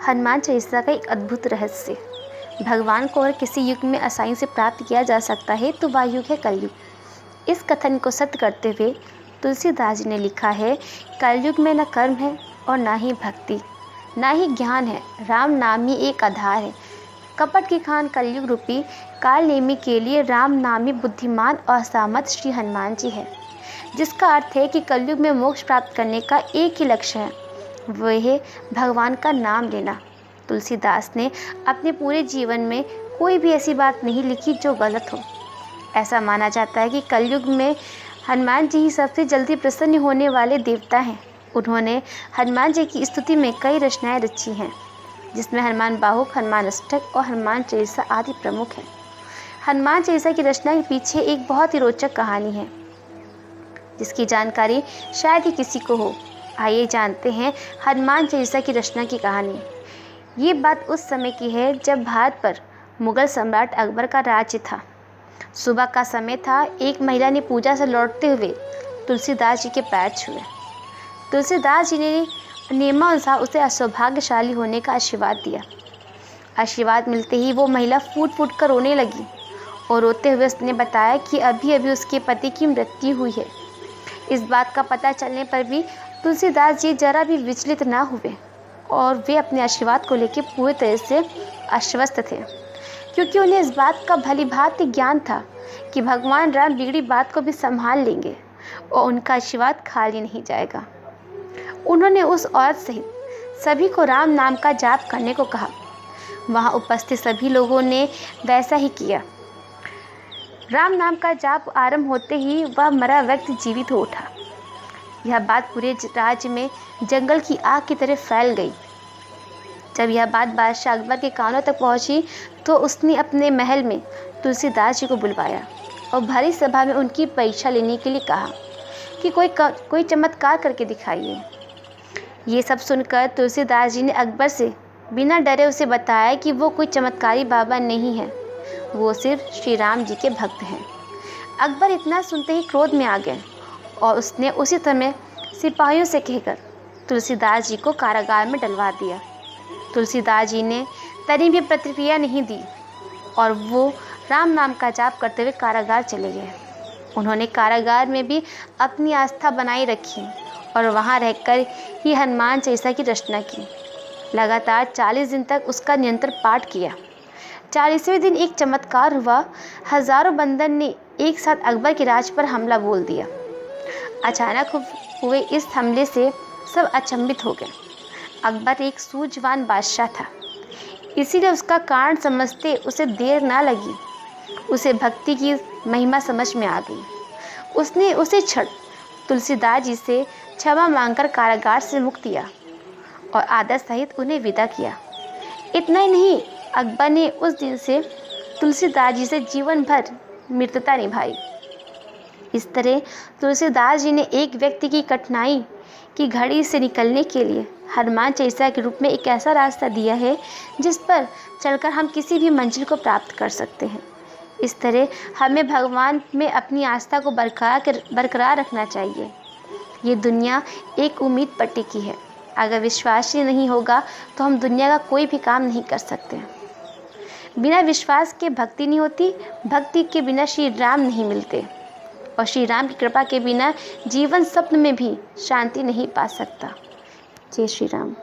हनुमान चालीसा का एक अद्भुत रहस्य। भगवान को अगर किसी युग में आसानी से प्राप्त किया जा सकता है तो वह युग है कलयुग। इस कथन को सत्य करते हुए तुलसीदास जी ने लिखा है, कलयुग में न कर्म है और ना ही भक्ति, ना ही ज्ञान है, राम नाम ही एक आधार है। कपट की खान कलयुग रूपी काल नेमी के लिए राम नामी बुद्धिमान और असामत श्री हनुमान जी है, जिसका अर्थ है कि कलयुग में मोक्ष प्राप्त करने का एक ही लक्ष्य है, वह है भगवान का नाम लेना। तुलसीदास ने अपने पूरे जीवन में कोई भी ऐसी बात नहीं लिखी जो गलत हो। ऐसा माना जाता है कि कलयुग में हनुमान जी ही सबसे जल्दी प्रसन्न होने वाले देवता हैं। उन्होंने हनुमान जी की स्तुति में कई रचनाएं रची हैं, जिसमें हनुमान बाहुक, हनुमान अष्टक और हनुमान चालीसा आदि प्रमुख हैं। हनुमान चालीसा की रचना के पीछे एक बहुत ही रोचक कहानी है, जिसकी जानकारी शायद ही किसी को हो। आइए जानते हैं हनुमान चालीसा की रचना की कहानी। ये बात उस समय की है जब भारत पर मुग़ल सम्राट अकबर का राज्य था। सुबह का समय था। एक महिला ने पूजा से लौटते हुए तुलसीदास जी के पैर छुए। तुलसीदास जी ने नियमानुसार उसे असौभाग्यशाली होने का आशीर्वाद दिया। आशीर्वाद मिलते ही वो महिला फूट फूट कर रोने लगी और रोते हुए उसने बताया कि अभी अभी उसके पति की मृत्यु हुई है। इस बात का पता चलने पर भी तुलसीदास जी जरा भी विचलित ना हुए और वे अपने आशीर्वाद को लेकर पूरी तरह से आश्वस्त थे, क्योंकि उन्हें इस बात का भली भांति ज्ञान था कि भगवान राम बिगड़ी बात को भी संभाल लेंगे और उनका आशीर्वाद खाली नहीं जाएगा। उन्होंने उस औरत सहित सभी को राम नाम का जाप करने को कहा। वहाँ उपस्थित सभी लोगों ने वैसा ही किया। राम नाम का जाप आरंभ होते ही वह मरा व्यक्ति जीवित हो उठा। यह बात पूरे राज्य में जंगल की आग की तरह फैल गई। जब यह बात बादशाह अकबर के कानों तक पहुंची तो उसने अपने महल में तुलसीदास जी को बुलवाया और भरी सभा में उनकी परीक्षा लेने के लिए कहा कि कोई चमत्कार करके दिखाइए। ये सब सुनकर तुलसीदास जी ने अकबर से बिना डरे उसे बताया कि वो कोई चमत्कारी बाबा नहीं है, वो सिर्फ श्री राम जी के भक्त हैं। अकबर इतना सुनते ही क्रोध में आ गए और उसने उसी समय सिपाहियों से कहकर तुलसीदास जी को कारागार में डलवा दिया। तुलसीदास जी ने तनी भी प्रतिक्रिया नहीं दी और वो राम नाम का जाप करते हुए कारागार चले गए। उन्होंने कारागार में भी अपनी आस्था बनाए रखी और वहाँ रहकर ही हनुमान चालीसा की रचना की। लगातार 40 दिन तक उसका निरंतर पाठ किया। 40वें दिन एक चमत्कार हुआ। हजारों बंदर ने एक साथ अकबर के राज पर हमला बोल दिया। अचानक हुए इस हमले से सब अचंभित हो गए। अकबर एक सूझवान बादशाह था, इसीलिए उसका कारण समझते उसे देर ना लगी। उसे भक्ति की महिमा समझ में आ गई। उसने उसे क्षण तुलसीदास जी से क्षमा मांगकर कारागार से मुक्त किया और आदर सहित उन्हें विदा किया। इतना ही नहीं, अकबर ने उस दिन से तुलसीदास जी से जीवन भर मित्रता निभाई। इस तरह तुलसीदास जी ने एक व्यक्ति की कठिनाई की घड़ी से निकलने के लिए हनुमान चालीसा के रूप में एक ऐसा रास्ता दिया है जिस पर चलकर हम किसी भी मंजिल को प्राप्त कर सकते हैं। इस तरह हमें भगवान में अपनी आस्था को बरकरार रखना चाहिए। ये दुनिया एक उम्मीद पट्टी की है। अगर विश्वास ही नहीं होगा तो हम दुनिया का कोई भी काम नहीं कर सकते। बिना विश्वास के भक्ति नहीं होती, भक्ति के बिना श्री राम नहीं मिलते और श्री राम की कृपा के बिना जीवन स्वप्न में भी शांति नहीं पा सकता। जय श्री राम।